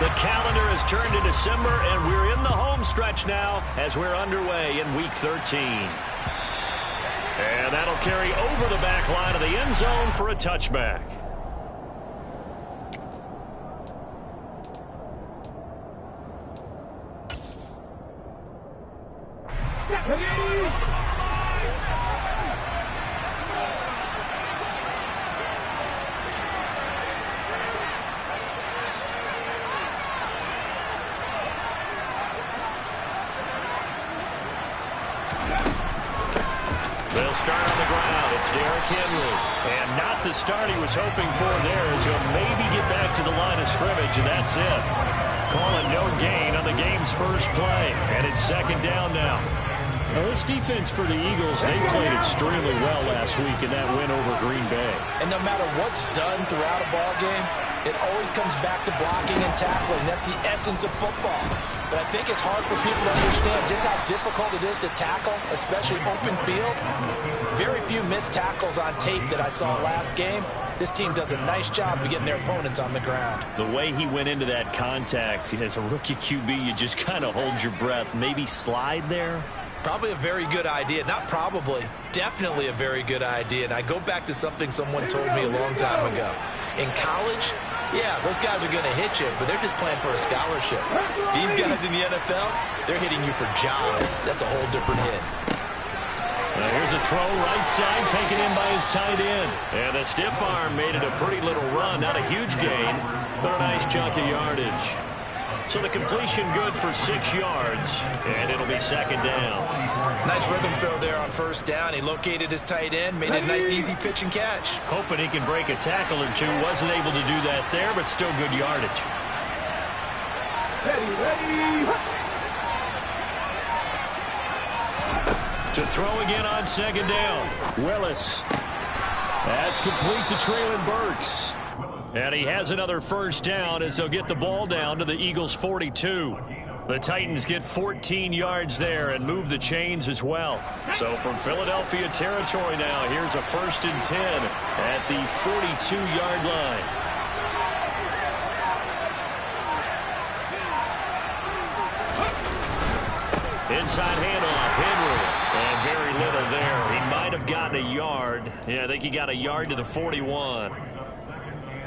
The calendar has turned to December, and we're in the home stretch now as we're underway in Week 13. And that'll carry over the back line of the end zone for a touchback. They'll start on the ground. It's Derrick Henry. And not the start he was hoping for there, as he'll maybe get back to the line of scrimmage, and that's it. Calling no gain on the game's first play. And it's second down now. Now, this defense for the Eagles, they played extremely well last week in that win over Green Bay. And no matter what's done throughout a ball game, it always comes back to blocking and tackling. That's the essence of football. But I think it's hard for people to understand just how difficult it is to tackle, especially open field. Very few missed tackles on tape that I saw last game. This team does a nice job of getting their opponents on the ground. The way he went into that contact, as a rookie QB, you just kind of hold your breath. Maybe slide there? Probably a very good idea. Not probably. Definitely a very good idea. And I go back to something someone told me a long time ago. In college, yeah, those guys are going to hit you, but they're just playing for a scholarship. These guys in the NFL, they're hitting you for jobs. That's a whole different hit. Now here's a throw right side, taken in by his tight end. And the stiff arm made it a pretty little run. Not a huge gain, but a nice chunk of yardage. So the completion good for 6 yards, and it'll be second down. Nice rhythm throw there on first down. He located his tight end, made it a nice easy pitch and catch. Hoping he can break a tackle or two. Wasn't able to do that there, but still good yardage. Ready. To throw again on second down. Willis. That's complete to Treylon Burks. And he has another first down as they'll get the ball down to the Eagles' 42. The Titans get 14 yards there and move the chains as well. So from Philadelphia territory now, here's a 1st and 10 at the 42-yard line. Inside handoff, Henry. And very little there. He might have gotten a yard. Yeah, I think he got a yard to the 41.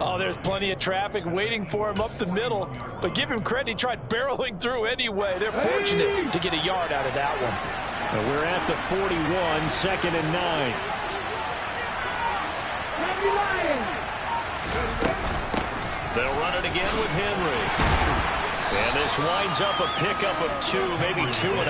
Oh, there's plenty of traffic waiting for him up the middle. But give him credit, he tried barreling through anyway. They're fortunate to get a yard out of that one. And we're at the 41, 2nd and 9. They'll run it again with Henry. And this winds up a pickup of 2, maybe 2.5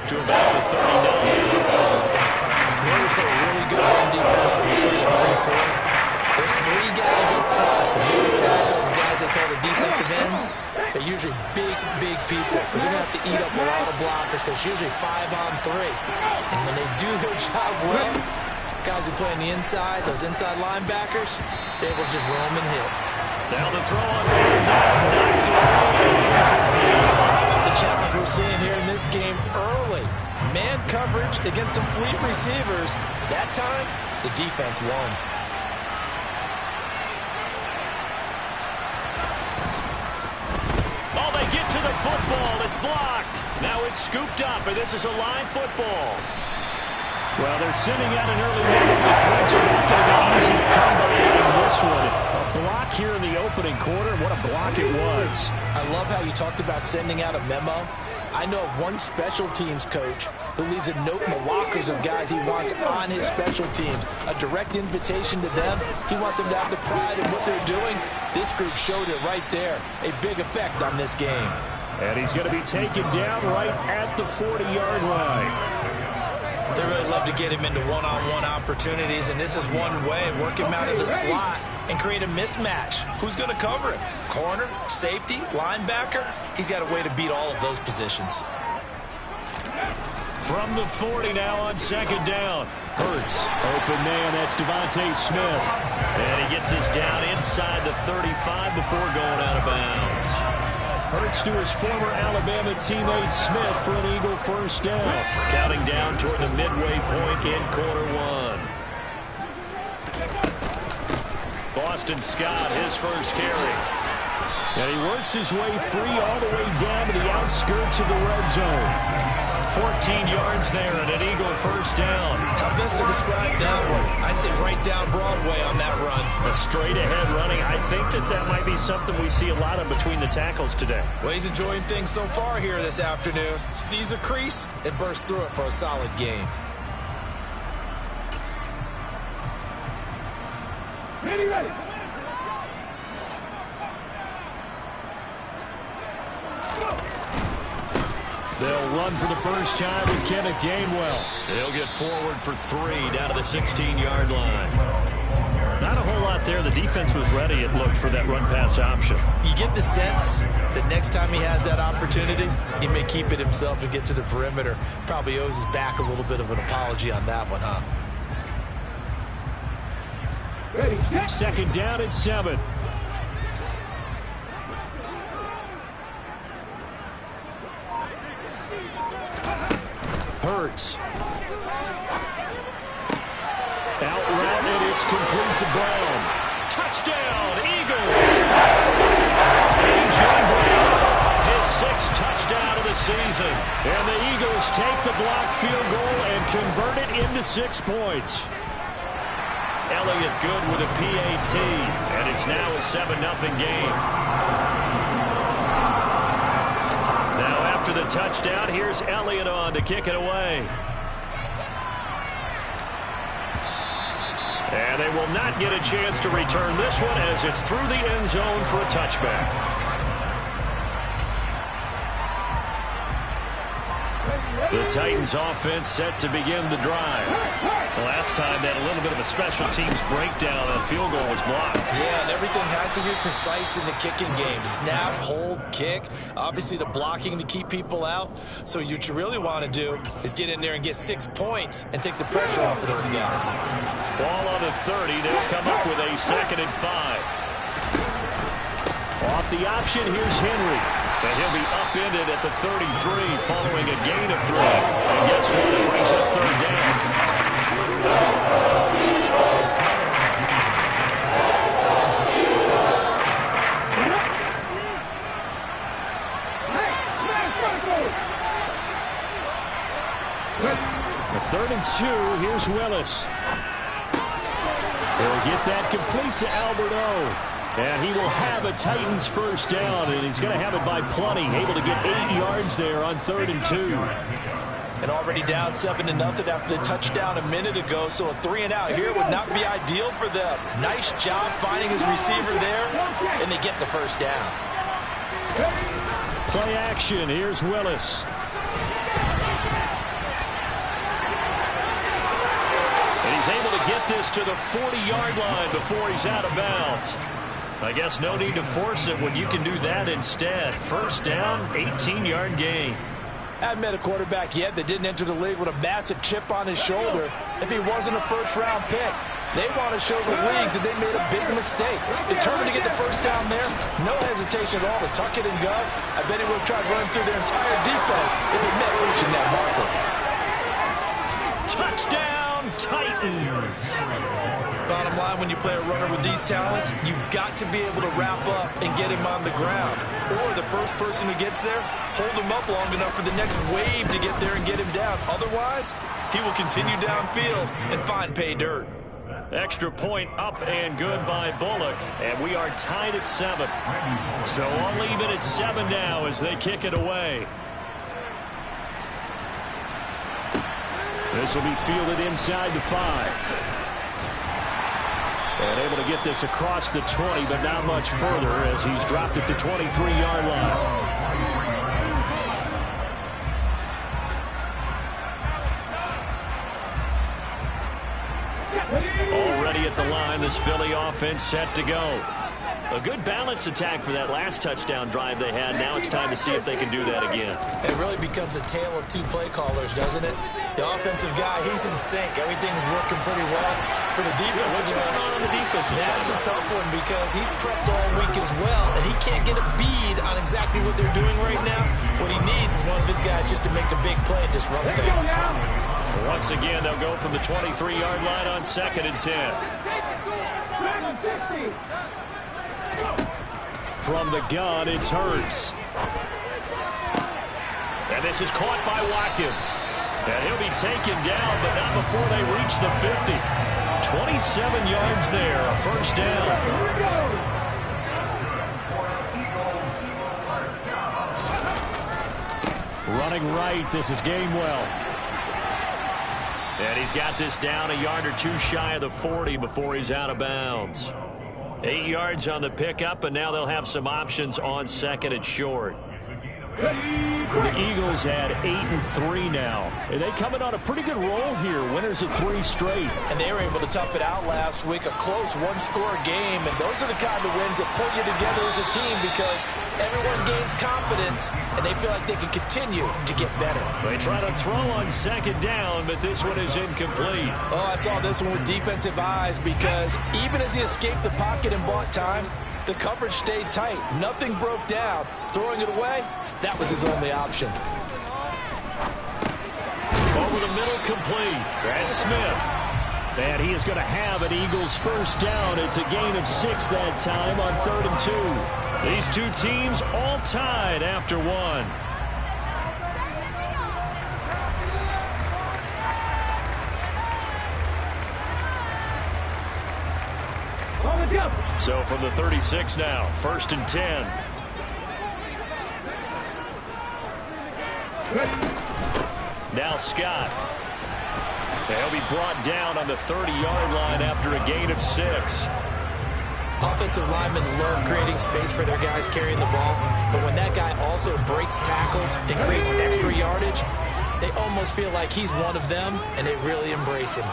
to about the 39. They play a really good run defense when you play the 3-4. There's 3 guys up front, the nose tackle, the guys that call the defensive ends. They're usually big people because they're going to have to eat up a lot of blockers because it's usually 5 on 3. And when they do their job well, guys who play on the inside, those inside linebackers, they will just roam and hit. Now the throw on third down. The challenge we're seeing here in this game early. Man coverage against some fleet receivers. That time, the defense won. Get to the football. It's blocked. Now it's scooped up, and this is a live football. Well, they're sending out an early memo. The points are not going to be easy to come by in this one. A block here in the opening quarter. What a block it was. I love how you talked about sending out a memo. I know of one special teams coach who leaves a note in the lockers of guys he wants on his special teams. A direct invitation to them. He wants them to have the pride in what they're doing. This group showed it right there. A big effect on this game. And he's going to be taken down right at the 40-yard line. They really love to get him into one-on-one opportunities, and this is one way. Work him out of the slot and create a mismatch. Who's going to cover him? Corner, safety, linebacker? He's got a way to beat all of those positions. From the 40 now on second down. Hurts, open man, that's Devontae Smith. And he gets this down inside the 35 before going out of bounds. Hurts to his former Alabama teammate Smith for an Eagle first down. Counting down toward the midway point in quarter one. Boston Scott, his first carry. And he works his way free all the way down to the outskirts of the red zone. 14 yards there and an Eagle first down. How best to describe that one? I'd say right down Broadway on that run. A straight-ahead running. I think that might be something we see a lot of between the tackles today. Well, he's enjoying things so far here this afternoon. Sees a crease and bursts through it for a solid gain. Ready. They'll run for the first time with Kenneth Gainwell. He'll get forward for 3 down to the 16-yard line. Not a whole lot there. The defense was ready, it looked, for that run-pass option. You get the sense that next time he has that opportunity, he may keep it himself and get to the perimeter. Probably owes his back a little bit of an apology on that one, huh? Ready. Second down and 7. Hurts. Out route, and it's complete to Brown. Touchdown, Eagles! A.J. Brown, his 6th touchdown of the season. And the Eagles take the blocked field goal and convert it into 6 points. Elliott good with a PAT, and it's now a 7-0 game. Now after the touchdown, here's Elliott on to kick it away. And they will not get a chance to return this one as it's through the end zone for a touchback. The Titans offense set to begin the drive. The last time they had a little bit of a special teams breakdown and a field goal was blocked. Yeah, and everything has to be precise in the kicking game. Snap, hold, kick. Obviously the blocking to keep people out. So what you really want to do is get in there and get 6 points and take the pressure off of those guys. Ball on the 30. They'll come up with a 2nd and 5. Off the option, here's Henry. And he'll be upended at the 33 following a gain of 3. And guess what? It brings up 3rd down. A 3rd and 2. Here's Willis. He'll get that complete to Albert O. And he will have a Titans first down, and he's going to have it by plenty. Able to get 8 yards there on 3rd and 2. And already down 7-0 after the touchdown a minute ago, so a 3-and-out here would not be ideal for them. Nice job finding his receiver there, and they get the first down. Play action. Here's Willis. And he's able to get this to the 40-yard line before he's out of bounds. I guess no need to force it when you can do that instead. First down, 18-yard gain. I haven't met a quarterback yet that didn't enter the league with a massive chip on his shoulder if he wasn't a first-round pick. They want to show the league that they made a big mistake. Determined to get the first down there, no hesitation at all to tuck it and go. I bet he would have tried running through their entire defense if he met reaching that marker. Touchdown, Titans! Bottom line, when you play a runner with these talents, you've got to be able to wrap up and get him on the ground. Or the first person who gets there, hold him up long enough for the next wave to get there and get him down. Otherwise, he will continue downfield and find pay dirt. Extra point up and good by Bullock. And we are tied at 7. So all even at 7 now as they kick it away. This will be fielded inside the 5. And able to get this across the 20, but not much further as he's dropped at the 23-yard line. Already at the line, this Philly offense set to go. A good balance attack for that last touchdown drive they had. Now it's time to see if they can do that again. It really becomes a tale of 2 play callers, doesn't it? The offensive guy, he's in sync. Everything's working pretty well. For the defensive what's going on the defensive side? That's a tough one because he's prepped all week as well, and he can't get a bead on exactly what they're doing right now. What he needs is one of his guys just to make a big play and disrupt things. Once again, they'll go from the 23-yard line on 2nd and 10. From the gun, it's Hurts. And this is caught by Watkins. And he'll be taken down, but not before they reach the 50. 27 yards there, a first down. Running right, this is Gainwell. And he's got this down a yard or two shy of the 40 before he's out of bounds. 8 yards on the pickup, and now they'll have some options on second and short. The Eagles at 8-3 now. And they coming on a pretty good roll here. Winners of 3 straight. And they were able to tough it out last week. A close one-score game. And those are the kind of wins that pull you together as a team because everyone gains confidence and they feel like they can continue to get better. They try to throw on second down, but this one is incomplete. Oh, I saw this one with defensive eyes because even as he escaped the pocket and bought time, the coverage stayed tight. Nothing broke down. Throwing it away, that was his only option. Over the middle, complete. That's Smith. And he is going to have an Eagles first down. It's a gain of 6 that time on 3rd and 2. These two teams all tied after one. So from the 36 now, 1st and 10. Now Scott. He'll be brought down on the 30-yard line after a gain of 6. Offensive linemen love creating space for their guys carrying the ball, but when that guy also breaks tackles and creates extra yardage, they almost feel like he's one of them, and they really embrace him.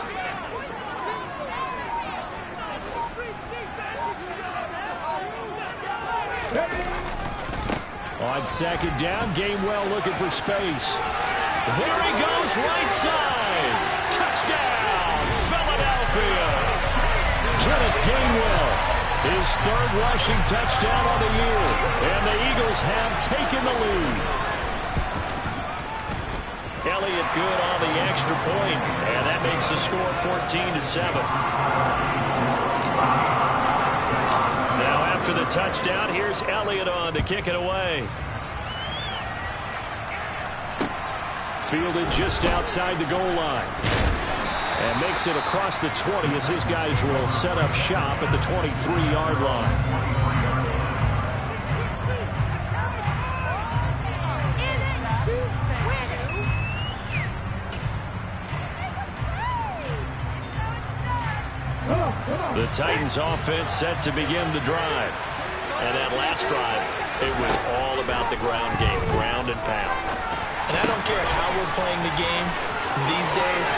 On second down, Gainwell looking for space. There he goes, right side. Touchdown, Philadelphia. Kenneth Gainwell, his 3rd rushing touchdown on the year. And the Eagles have taken the lead. Elliott good on the extra point, and that makes the score 14-7. Now after the touchdown, here's Elliott on to kick it away. Fielded just outside the goal line. And makes it across the 20 as his guys will set up shop at the 23-yard line. The Titans offense set to begin the drive. And that last drive, it was all about the ground game, ground and pound. And I don't care how we're playing the game these days,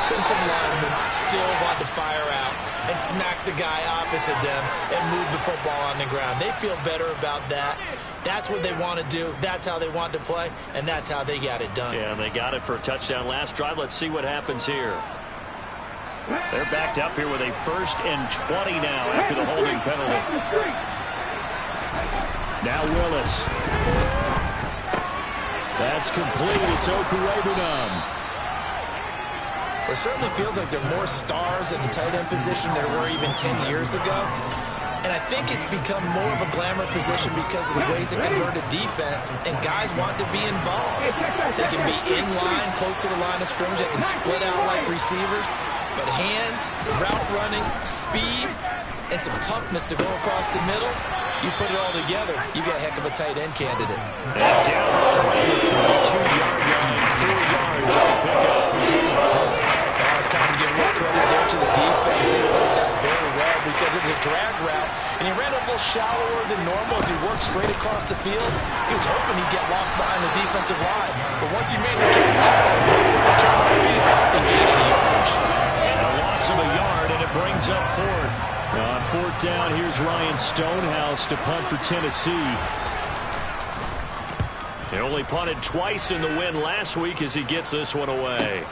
offensive linemen still want to fire out and smack the guy opposite them and move the football on the ground. They feel better about that. That's what they want to do. That's how they want to play, and that's how they got it done. Yeah, and they got it for a touchdown last drive. Let's see what happens here. They're backed up here with a 1st and 20 now after the holding penalty. Now Willis. That's complete. It's Okurebunom. It certainly feels like there are more stars at the tight end position than there were even 10 years ago. And I think it's become more of a glamour position because of the ways it can hurt a defense, and guys want to be involved. They can be in line, close to the line of scrimmage. They can split out like receivers. But hands, route running, speed, and some toughness to go across the middle, you put it all together, you got a heck of a tight end candidate. And down around the 32-yard line, 4 yards on the pickup. Now it's time to give a little credit there to the defense. They played that very well because it was a drag route, and he ran a little shallower than normal as he worked straight across the field. He was hoping he'd get lost behind the defensive line, but once he made the catch, return on the field and gained a yardage. A loss of a yard, and it brings up 4th. On 4th down, here's Ryan Stonehouse to punt for Tennessee. He only punted twice in the win last week as he gets this one away.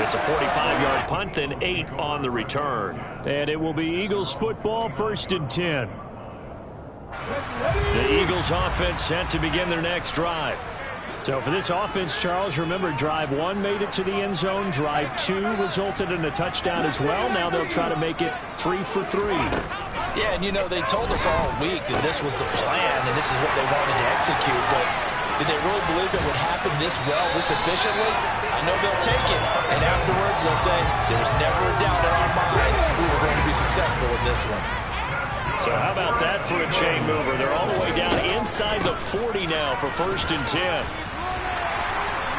It's a 45-yard punt, then 8 on the return. And it will be Eagles football, 1st and 10. The Eagles offense set to begin their next drive. So for this offense, Charles, remember drive 1 made it to the end zone. Drive 2 resulted in a touchdown as well. Now they'll try to make it 3 for 3. Yeah, and you know, they told us all week that this was the plan and this is what they wanted to execute, but did they really believe it would happen this well, this efficiently? I know they'll take it, and afterwards they'll say, there was never a doubt in our minds we were going to be successful in this one. So how about that for a chain mover? They're all the way down inside the 40 now for 1st and 10.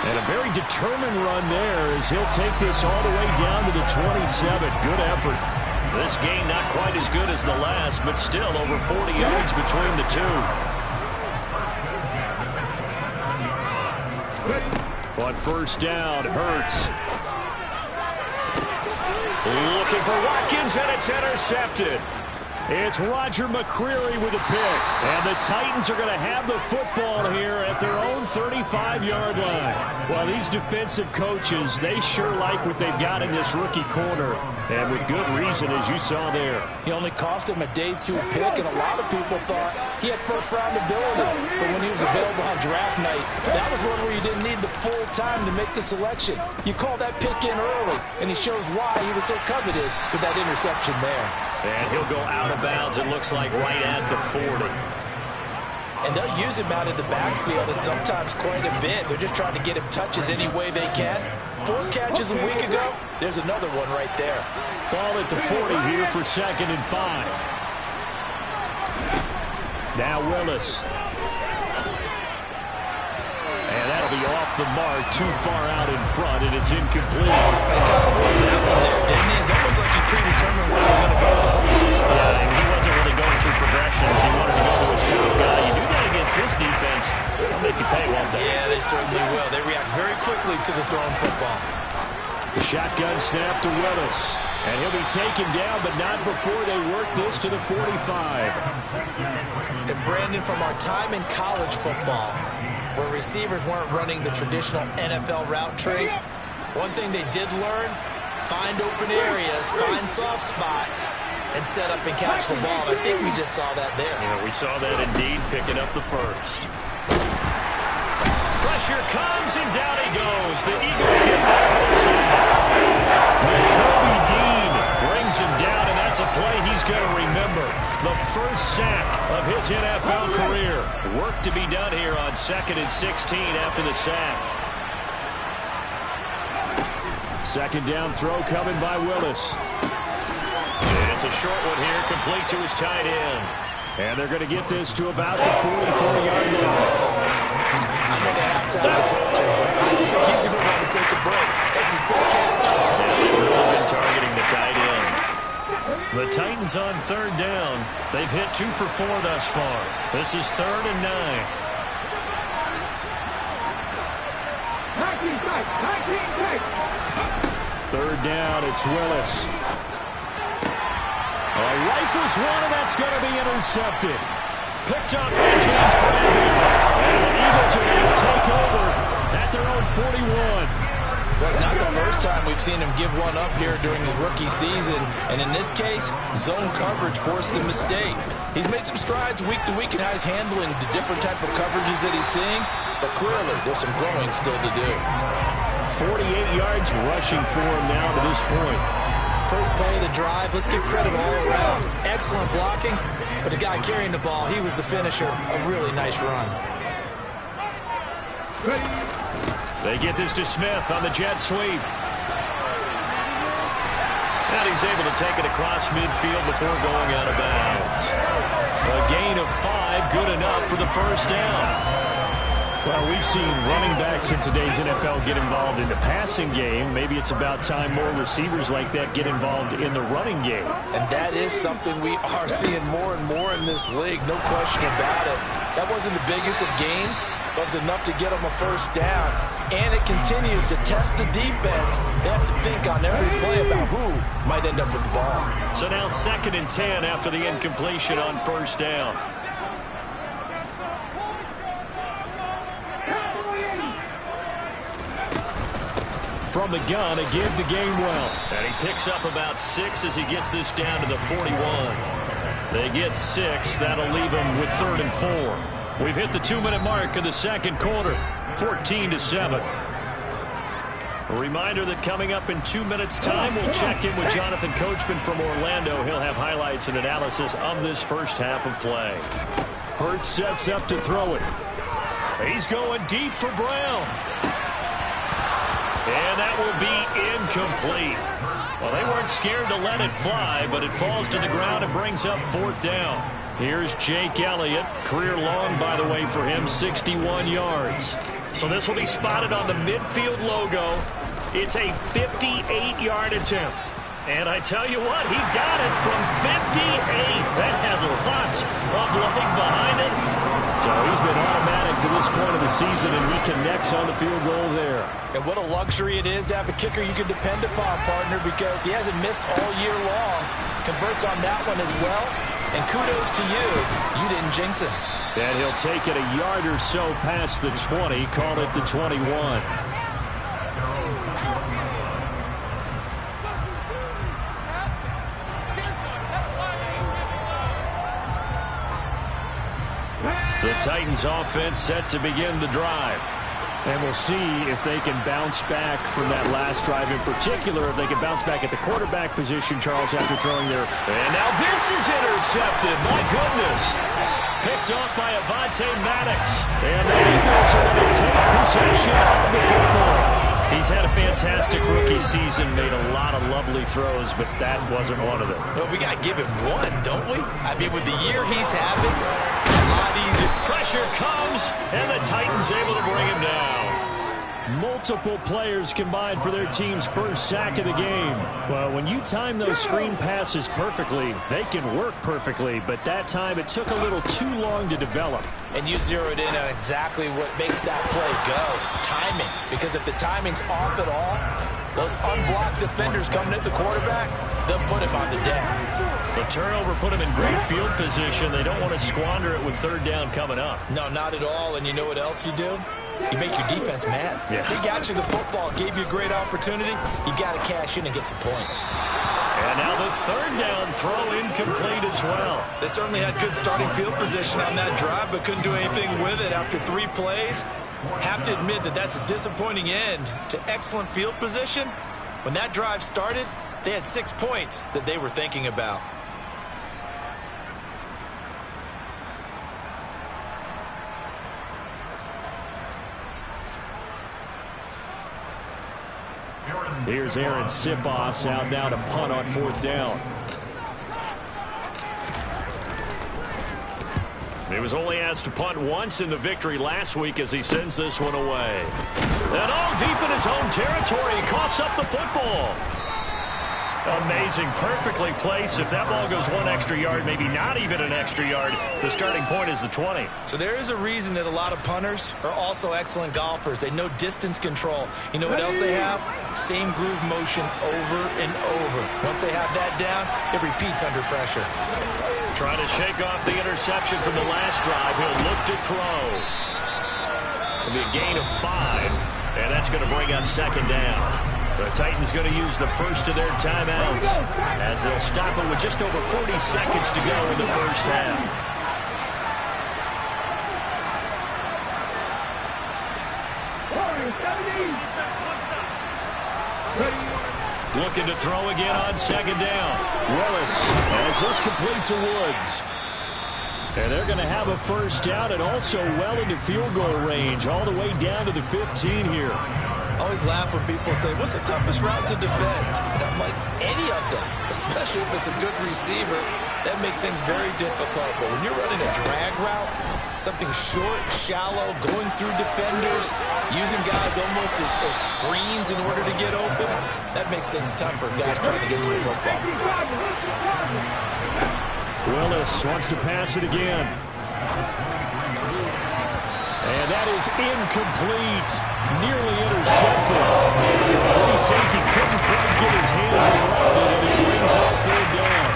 And a very determined run there as he'll take this all the way down to the 27. Good effort. This game not quite as good as the last, but still over 40 yards between the two. On 1st down, Hurts. Looking for Watkins, and it's intercepted. It's Roger McCreary with a pick. And the Titans are going to have the football here at their own 35-yard line. Well, these defensive coaches, they sure like what they've got in this rookie corner. And with good reason, as you saw there. He only cost him a day 2 pick, and a lot of people thought he had first-round ability. But when he was available on draft night, that was one where you didn't need the full time to make the selection. You call that pick in early, and he shows why he was so coveted with that interception there. And he'll go out of bounds, it looks like, right at the 40. And they'll use him out in the backfield, and sometimes quite a bit. They're just trying to get him touches any way they can. 4 catches a week ago, there's another one right there. Ball at the 40 here for 2nd and 5. Now Willis. And that'll be off the mark, too far out in front, and it's incomplete. They kind of forced that one there, didn't he? It's almost like he predetermined where he was going to go with the football. Yeah, and he wasn't really going through progressions. He wanted to go to his top guy. You do that against this defense, they'll make you pay, won't they? Yeah, they certainly will. They react very quickly to the thrown football. The shotgun snap to Willis. And he'll be taken down, but not before they work this to the 45. And Brandon, from our time in college football, where receivers weren't running the traditional NFL route tree, one thing they did learn, find open areas, find soft spots, and set up and catch the ball. I think we just saw that there. Yeah, we saw that indeed, picking up the first. Pressure comes, and down he goes. The Eagles get that for the sack. Kobe Dean brings him down, and that's a play he's going to remember. The first sack of his NFL career. Work to be done here on 2nd and 16 after the sack. 2nd down throw coming by Willis. And it's a short one here, complete to his tight end. And they're going to get this to about the 44-yard line. I know the halftime's approaching, but I don't think he's going to want to take a break. That's his fifth catch. Yeah, they've really been targeting the tight end. The Titans on 3rd down. They've hit 2 for 4 thus far. This is 3rd and 9. 3rd down, it's Willis. Rifles one, and that's going to be intercepted. Picked up by James Brandon. And the Eagles are going to take over at their own 41. Well, it's not the first time we've seen him give one up here during his rookie season. And in this case, zone coverage forced the mistake. He's made some strides week to week in how he's handling the different type of coverages that he's seeing. But clearly, there's some growing still to do. 48 yards rushing for him now to this point. First play of the drive, let's give credit all around. Excellent blocking, but the guy carrying the ball, he was the finisher. A really nice run. They get this to Smith on the jet sweep. And he's able to take it across midfield before going out of bounds. A gain of 5, good enough for the first down. Well, we've seen running backs in today's NFL get involved in the passing game. Maybe it's about time more receivers like that get involved in the running game. And that is something we are seeing more and more in this league, no question about it. That wasn't the biggest of gains, but it was enough to get them a first down. And it continues to test the defense. They have to think on every play about who might end up with the ball. So now 2nd and 10 after the incompletion on first down. From the gun, a give to Gainwell. And he picks up about 6 as he gets this down to the 41. They get 6. That'll leave him with 3rd and 4. We've hit the 2-minute mark of the second quarter, 14-7. A reminder that coming up in 2 minutes' time, we'll check in with Jonathan Coachman from Orlando. He'll have highlights and analysis of this first half of play. Hurts sets up to throw it. He's going deep for Brown. And that will be incomplete. Well, they weren't scared to let it fly, but it falls to the ground and brings up 4th down. Here's Jake Elliott. Career long, by the way, for him, 61 yards. So this will be spotted on the midfield logo. It's a 58-yard attempt. And I tell you what, he got it from 58. That had lots of leg behind it. So he's been automatic to this point of the season, and he connects on the field goal there. And what a luxury it is to have a kicker you can depend upon, partner, because he hasn't missed all year long. Converts on that one as well. And kudos to you. You didn't jinx him. And he'll take it a yard or so past the 20, call it the 21. The Titans offense set to begin the drive. And we'll see if they can bounce back from that last drive in particular, if they can bounce back at the quarterback position, Charles, after throwing their... And now this is intercepted. My goodness. Picked off by Avonte Maddox. And the Eagles are going to take possession of the football. He's had a fantastic rookie season, made a lot of lovely throws, but that wasn't one of them. Well, we got to give him one, don't we? I mean, with the year he's having, a lot easier. Pressure comes, and the Titans able to bring him down. Multiple players combined for their team's first sack of the game. Well, when you time those screen passes perfectly, they can work perfectly, but that time it took a little too long to develop. And you zeroed in on exactly what makes that play go. Timing. Because if the timing's off at all, those unblocked defenders coming at the quarterback, they'll put him on the deck. The turnover put him in great field position. They don't want to squander it with 3rd down coming up. No, not at all. And you know what else you do? You make your defense mad. Yeah. They got you the football, gave you a great opportunity. You got to cash in and get some points. And now the 3rd down throw incomplete as well. They certainly had good starting field position on that drive, but couldn't do anything with it after 3 plays. Have to admit that that's a disappointing end to excellent field position. When that drive started, they had 6 points that they were thinking about. Here's Aaron Sipos out now to punt on 4th down. He was only asked to punt once in the victory last week as he sends this one away. And all deep in his own territory, he coughs up the football. Amazing, perfectly placed. If that ball goes 1 extra yard, maybe not even an extra yard, the starting point is the 20. So there is a reason that a lot of punters are also excellent golfers. They know distance control. You know what else they have? Same groove motion over and over. Once they have that down, it repeats under pressure. Trying to shake off the interception from the last drive. He'll look to throw. It'll be a gain of 5, and that's going to bring up 2nd down. The Titans going to use the first of their timeouts as they'll stop it with just over 40 seconds to go in the first half. Looking to throw again on 2nd down. Willis has this complete to Woods. And they're going to have a first down and also well into field goal range, all the way down to the 15 here. I always laugh when people say, what's the toughest route to defend? And I'm like, any of them, especially if it's a good receiver. That makes things very difficult. But when you're running a drag route, something short, shallow, going through defenders, using guys almost as screens in order to get open, that makes things tough for guys trying to get to the football. Willis wants to pass it again. And that is incomplete. Nearly intercepted. Free safety couldn't quite get his hands around it, and it brings up 3rd down.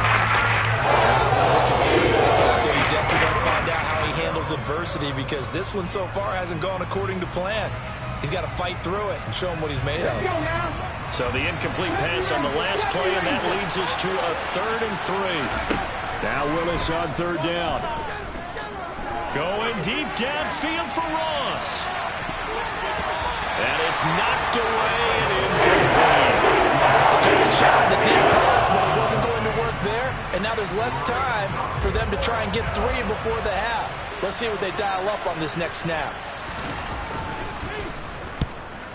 You definitely got to find out how he handles adversity, because this one so far hasn't gone according to plan. He's got to fight through it and show him what he's made of. So the incomplete pass on the last play, and that leads us to a 3rd and 3. Now Willis on 3rd down. Going deep downfield for Ross. And it's knocked away and incomplete. Good shot at the deep post, but it wasn't going to work there. And now there's less time for them to try and get 3 before the half. Let's see what they dial up on this next snap.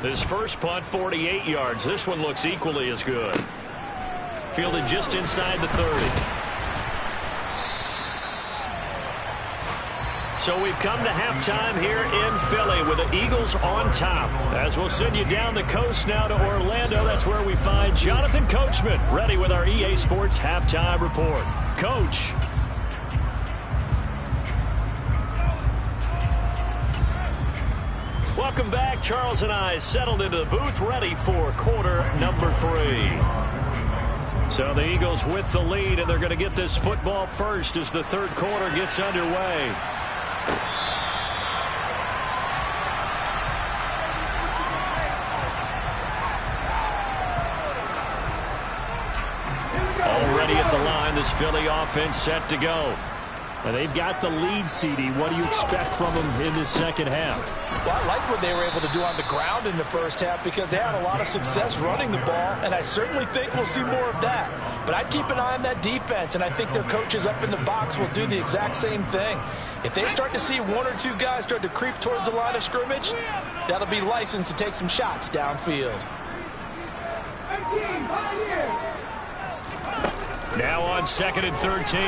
This first punt, 48 yards. This one looks equally as good. Fielded just inside the 30. So we've come to halftime here in Philly with the Eagles on top. As we'll send you down the coast now to Orlando, that's where we find Jonathan Coachman ready with our EA Sports halftime report. Coach. Welcome back. Charles and I settled into the booth ready for quarter number 3. So the Eagles with the lead, and they're going to get this football first as the third quarter gets underway. Already at the line, this Philly offense set to go. And they've got the lead, CD. What do you expect from them in the second half? Well, I like what they were able to do on the ground in the first half because they had a lot of success running the ball, and I certainly think we'll see more of that. But I'd keep an eye on that defense, and I think their coaches up in the box will do the exact same thing. If they start to see 1 or 2 guys start to creep towards the line of scrimmage, that'll be licensed to take some shots downfield. Now on 2nd and 13,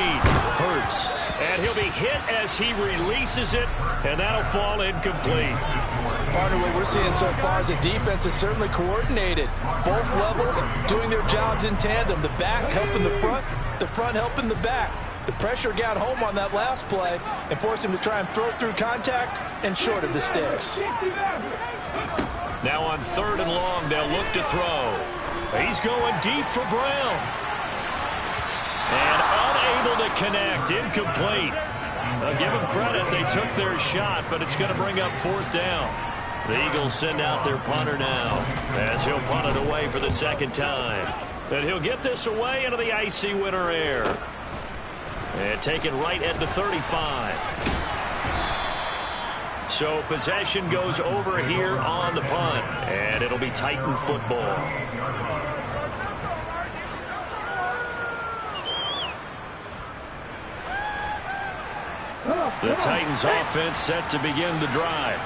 Hurts. And he'll be hit as he releases it, and that'll fall incomplete. Partner, what we're seeing so far is the defense is certainly coordinated. Both levels doing their jobs in tandem. The back helping the front helping the back. The pressure got home on that last play and forced him to try and throw through contact and short of the sticks. Now on 3rd and long, they'll look to throw. He's going deep for Brown. And unable to connect, incomplete. I'll give them credit, they took their shot, but it's going to bring up 4th down. The Eagles send out their punter now, as he'll punt it away for the second time. And he'll get this away into the icy winter air. And taken right at the 35. So possession goes over here on the punt, and it'll be Titan football. The Titans offense set to begin the drive.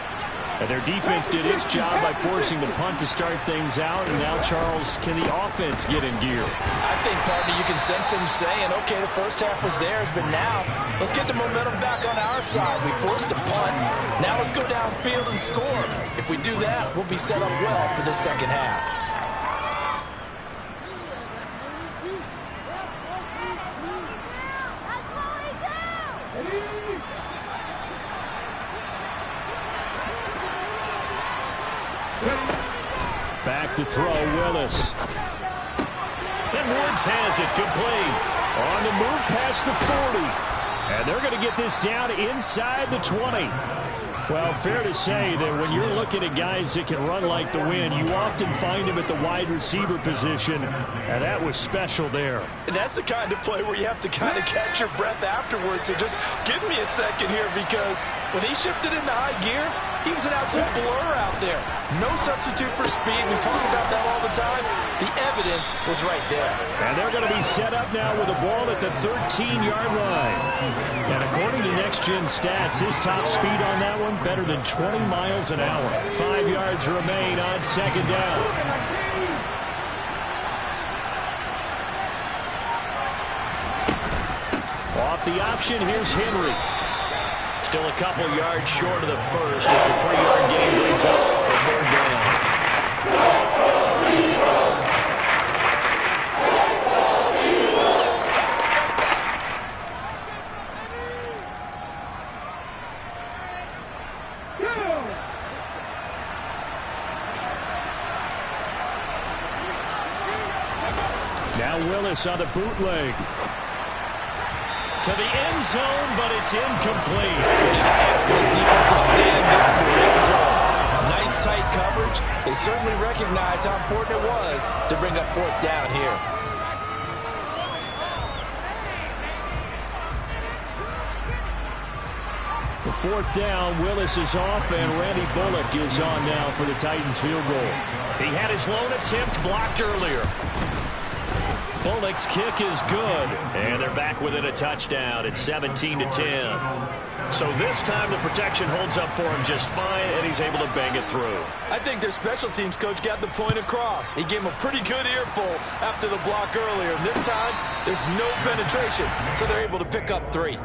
And their defense did its job by forcing the punt to start things out. And now, Charles, can the offense get in gear? I think, partner, you can sense him saying, okay, the first half was theirs, but now let's get the momentum back on our side. We forced a punt. Now let's go downfield and score. If we do that, we'll be set up well for the second half. Back to throw, Willis. And Woods has it complete. On the move past the 40. And they're going to get this down inside the 20. Well, fair to say that when you're looking at guys that can run like the wind, you often find them at the wide receiver position, and that was special there. And that's the kind of play where you have to kind of catch your breath afterwards. So just give me a second here, because when he shifted into high gear, he was an absolute blur out there. No substitute for speed. We talk about that all the time. The evidence was right there. And they're going to be set up now with the ball at the 13-yard line. And according to Next Gen Stats, his top speed on that one, better than 20 miles an hour. 5 yards remain on second down. Off the option, here's Henry. Still a couple yards short of the first as the 3-yard gain brings up a third down. Now Willis on the bootleg. To the end zone, but it's incomplete. Excellent defensive stand there in the red zone. Nice tight coverage. They certainly recognized how important it was to bring up 4th down here. Fourth down, Willis is off, and Randy Bullock is on now for the Titans field goal. He had his lone attempt blocked earlier. Bullock's kick is good, and they're back within a touchdown. It's 17-10. So this time the protection holds up for him just fine, and he's able to bang it through. I think their special teams coach got the point across. He gave him a pretty good earful after the block earlier. And this time, there's no penetration, so they're able to pick up 3.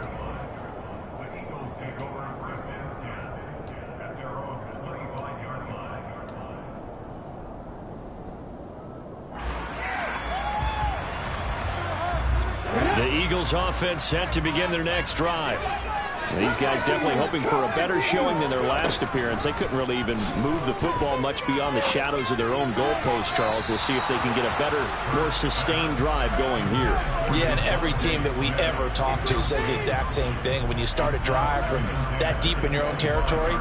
The Eagles offense set to begin their next drive. These guys definitely hoping for a better showing than their last appearance. They couldn't really even move the football much beyond the shadows of their own goalpost, Charles. We'll see if they can get a better, more sustained drive going here. Yeah, and every team that we ever talk to says the exact same thing. When you start a drive from that deep in your own territory,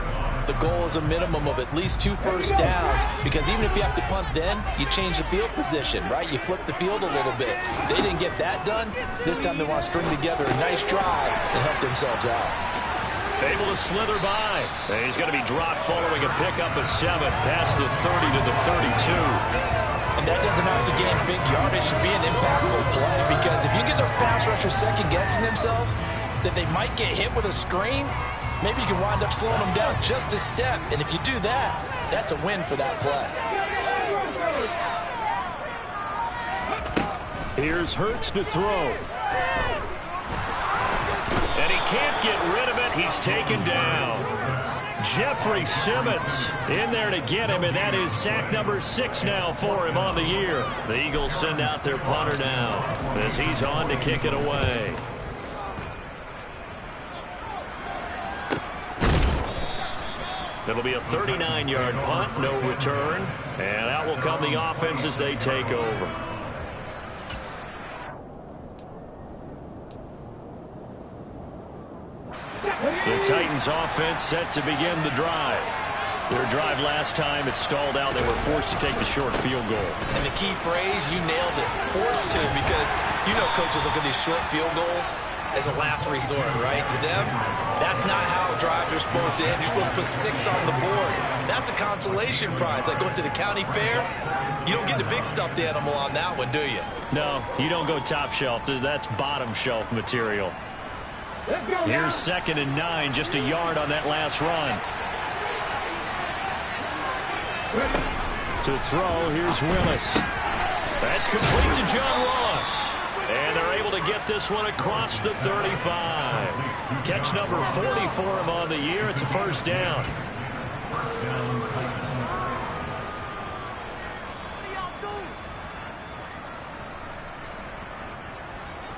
the goal is a minimum of at least 2 first downs, because even if you have to punt then, you change the field position, right? You flip the field a little bit. They didn't get that done. This time they want to string together a nice drive and help themselves out. Able to slither by. He's going to be dropped following a pickup of 7 past the 30 to the 32. And that doesn't have to gain big yardage to be an impactful play, because if you get those pass rushers second-guessing themselves that they might get hit with a screen, maybe you can wind up slowing them down just a step. And if you do that, that's a win for that play. Here's Hurts to throw. And he can't get rid of it. He's taken down. Jeffrey Simmons in there to get him, and that is sack number 6 now for him on the year. The Eagles send out their punter now as he's on to kick it away. It'll be a 39-yard punt, no return. And out will come the offense as they take over. The Titans offense set to begin the drive. Their drive last time, it stalled out. They were forced to take the short field goal. And the key phrase, you nailed it, forced to, because you know coaches look at these short field goals as a last resort, right? To them, that's not how drives are supposed to end. You're supposed to put 6 on the board. That's a consolation prize. Like going to the county fair, you don't get the big stuffed animal on that one, do you? No, you don't go top shelf. That's bottom shelf material. Here's 2nd and 9, just a yard on that last run. To throw, here's Willis. That's complete to John Ross. And they're able to get this one across the 35. Catch number 40 for him on the year. It's a first down.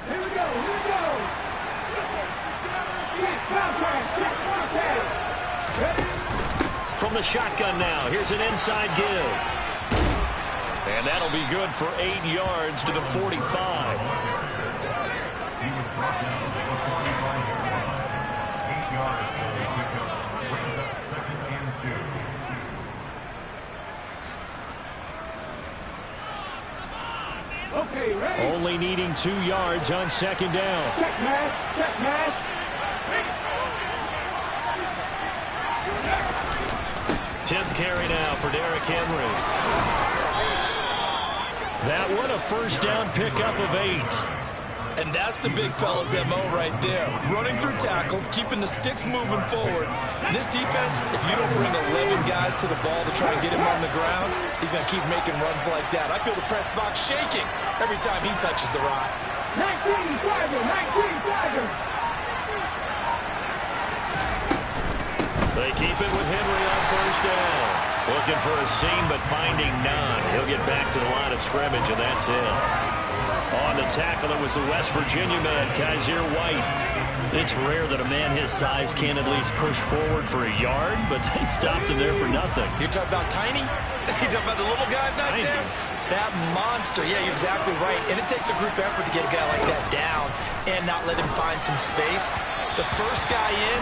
Here we go, here we go. From the shotgun now, here's an inside give. And that'll be good for 8 yards to the 45. Okay, ready? Only needing 2 yards on 2nd down. Check pass, check pass. 10th carry now for Derrick Henry. That one a first down pickup of 8. And that's the big fella's MO right there. Running through tackles, keeping the sticks moving forward. This defense, if you don't bring 11 guys to the ball to try and get him on the ground, he's going to keep making runs like that. I feel the press box shaking every time he touches the rock. 19 flagger, 19 flagger. They keep it with Henry on first down. Looking for a seam, but finding none. He'll get back to the line of scrimmage, and that's it. On the tackle, it was the West Virginia man, Kaiser White. It's rare that a man his size can at least push forward for a yard, but they stopped him there for nothing. You're talking about tiny? You're talking about the little guy back Tiny. there? That monster. Yeah, you're exactly right. And it takes a group effort to get a guy like that down and not let him find some space. The first guy in,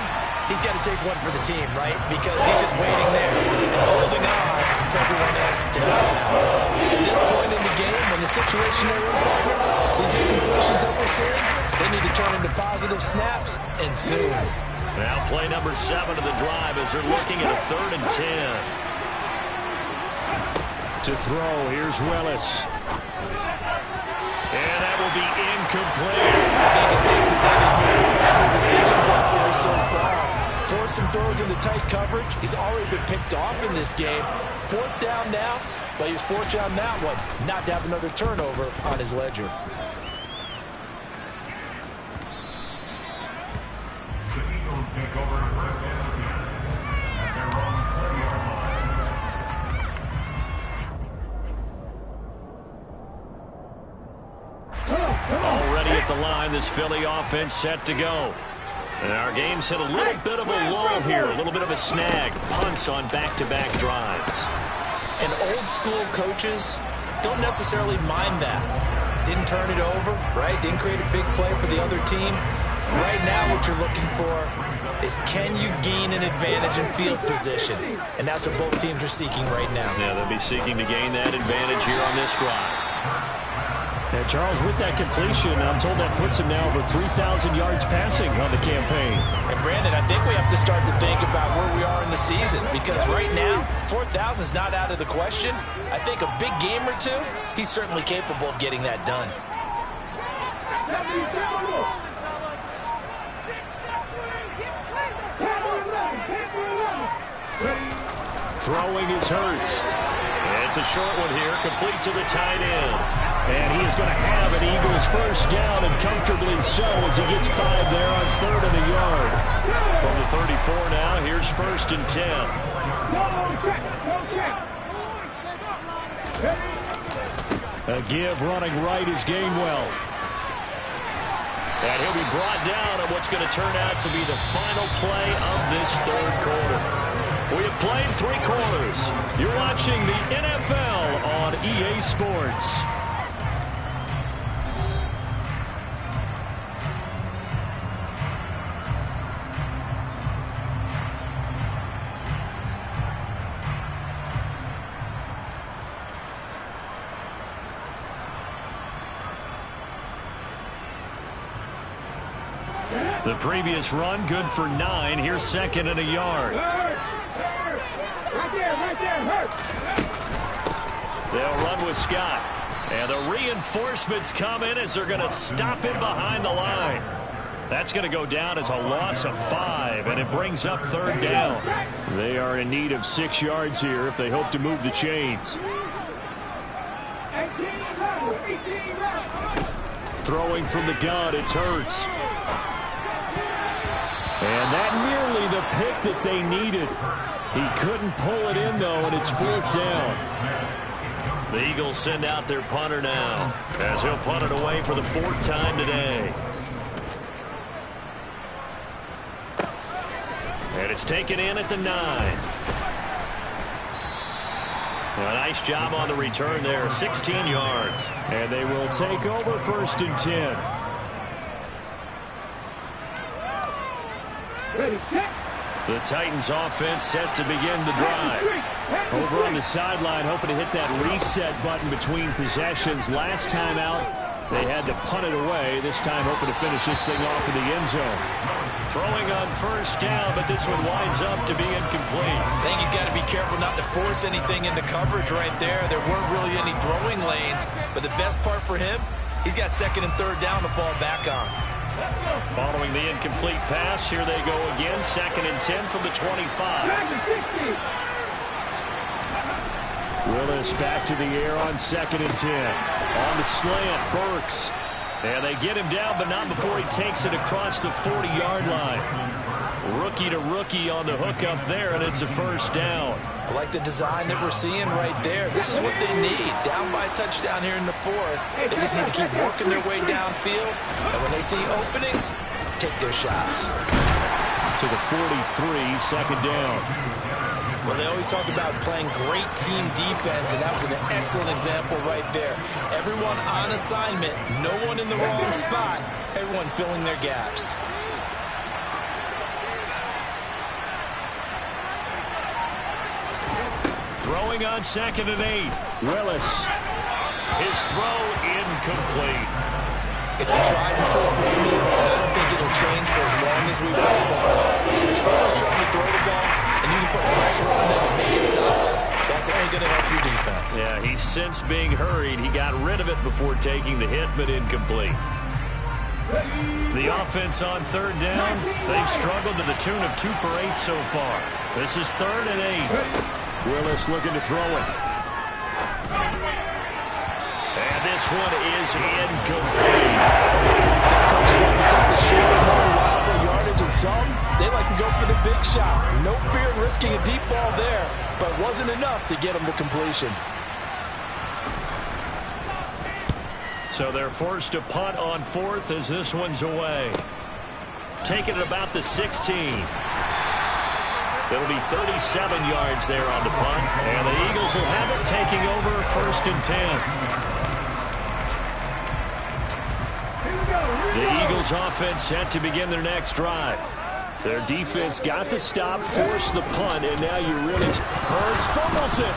he's got to take one for the team, right? Because he's just waiting there and holding on for everyone else to help him out. At this point in the game, when the situation they're in, these incompletions that we're seeing, they need to turn into positive snaps, and soon. Now play number 7 of the drive as they're looking at a 3rd and 10. To throw, here's Willis. And that will be incomplete. I think it's safe to say he's made some questionable decisions out there so far. Forced some throws into tight coverage. He's already been picked off in this game. 4th down now, but he was fortunate on that one not to have another turnover on his ledger. Already at the line, this Philly offense set to go. And our game's hit a little bit of a lull here, a little bit of a snag. Punts on back-to-back drives. And old-school coaches don't necessarily mind that. Didn't turn it over, right? Didn't create a big play for the other team. Right now what you're looking for is can you gain an advantage in field position? And that's what both teams are seeking right now. Yeah, they'll be seeking to gain that advantage here on this drive. And Charles, with that completion, I'm told that puts him now over 3,000 yards passing on the campaign. And Brandon, I think we have to start to think about where we are in the season, because right now, 4,000 is not out of the question. I think a big game or two, he's certainly capable of getting that done. Throwing is Hurts. It's a short one here, complete to the tight end. And he is going to have an Eagles first down, and comfortably so as he gets 5 there on 3rd and a yard. From the 34 now, here's 1st and 10. A give running right is Gainwell. And he'll be brought down on what's going to turn out to be the final play of this 3rd quarter. We have played 3 quarters. You're watching the NFL on EA Sports. The previous run, good for 9. Here's 2nd and a yard. They'll run with Scott. And the reinforcements come in as they're going to stop him behind the line. That's going to go down as a loss of 5, and it brings up 3rd down. They are in need of 6 yards here if they hope to move the chains. Throwing from the gun, it's Hurts. And that nearly the pick that they needed. He couldn't pull it in, though, and it's 4th down. The Eagles send out their punter now, as he'll punt it away for the 4th time today. And it's taken in at the 9. A nice job on the return there, 16 yards. And they will take over 1st and 10. The Titans offense set to begin the drive. Over on the sideline, hoping to hit that reset button between possessions. Last time out, they had to punt it away. This time hoping to finish this thing off in the end zone. Throwing on 1st down, but this one winds up to be incomplete. I think he's got to be careful not to force anything into coverage right there. There weren't really any throwing lanes, but the best part for him, he's got 2nd and 3rd down to fall back on. Following the incomplete pass, here they go again. 2nd and 10 from the 25. Willis back to the air on 2nd and 10. On the slant, Burks. And they get him down, but not before he takes it across the 40-yard line. Rookie to rookie on the hook up there, and it's a 1st down. I like the design that we're seeing right there. This is what they need. Down by a touchdown here in the 4th. They just need to keep working their way downfield. And when they see openings, take their shots. To the 43, 2nd down. Well, they always talk about playing great team defense, and that was an excellent example right there. Everyone on assignment, no one in the wrong spot, everyone filling their gaps. Throwing on 2nd and 8. Willis. His throw incomplete. It's a tried and true formula, and I don't think it'll change for as long as we play football. someone's trying to throw the ball and you can put pressure on them and make it tough, that's only going to help your defense. Yeah, he's since being hurried. He got rid of it before taking the hit, but incomplete. The offense on third down, they've struggled to the tune of 2 for 8 so far. This is 3rd and 8. Willis looking to throw it. And this one is incomplete. Some coaches like to take the short and more reliable yardage, and some, they like to go for the big shot. No fear in risking a deep ball there, but it wasn't enough to get them to completion. So they're forced to punt on 4th as this one's away. Taking it about the 16. It'll be 37 yards there on the punt. And the Eagles will have it, taking over 1st and 10. The Eagles offense set to begin their next drive. Their defense got the stop, forced the punt, and now you really... Hurts fumbles it.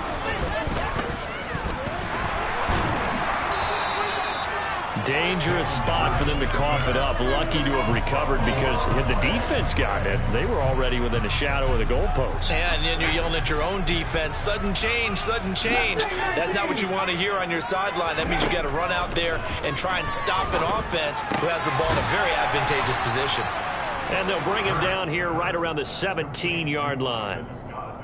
Dangerous spot for them to cough it up. Lucky to have recovered because had the defense gotten it, they were already within a shadow of the goalpost. Yeah, and then you're yelling at your own defense. Sudden change, sudden change. That's not what you want to hear on your sideline. That means you got to run out there and try and stop an offense who has the ball in a very advantageous position. And they'll bring him down here right around the 17-yard line.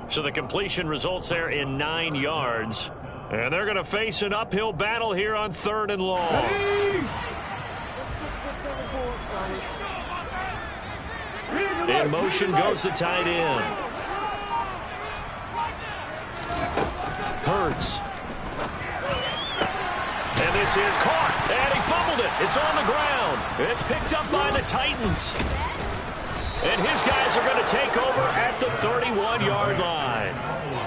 So the completion results there in 9 yards. And they're going to face an uphill battle here on 3rd and long. In motion goes the tight end. Hurts. And this is caught. And he fumbled it. It's on the ground. It's picked up by the Titans. And his guys are going to take over at the 31-yard line.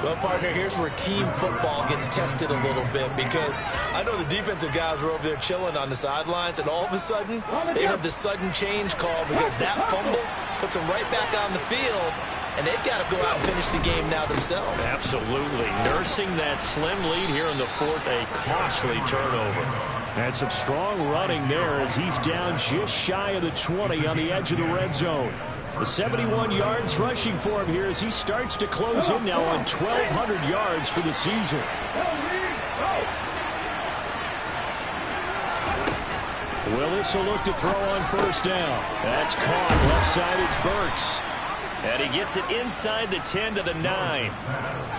Well, partner, here's where team football gets tested a little bit because I know the defensive guys were over there chilling on the sidelines, and all of a sudden, they heard the sudden change call because that fumble puts them right back on the field, and they've got to go out and finish the game now themselves. Absolutely. Nursing that slim lead here in the 4th, a costly turnover. And some strong running there as he's down just shy of the 20 on the edge of the red zone. The 71 yards rushing for him here as he starts to close in now on 1,200 yards for the season. Willis will look to throw on 1st down. That's caught. Left side, it's Burks. And he gets it inside the 10 to the 9.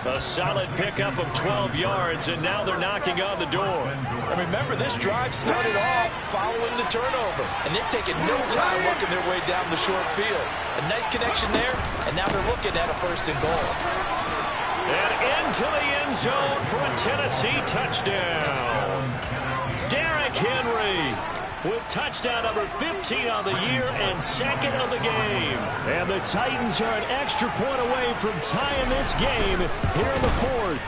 A solid pickup of 12 yards, and now they're knocking on the door. And remember, this drive started off following the turnover, and they've taken no time working their way down the short field. A nice connection there, and now they're looking at a 1st and goal. And into the end zone for a Tennessee touchdown. Derrick Henry with touchdown number 15 on the year and 2nd of the game. And the Titans are an extra point away from tying this game here in the 4th.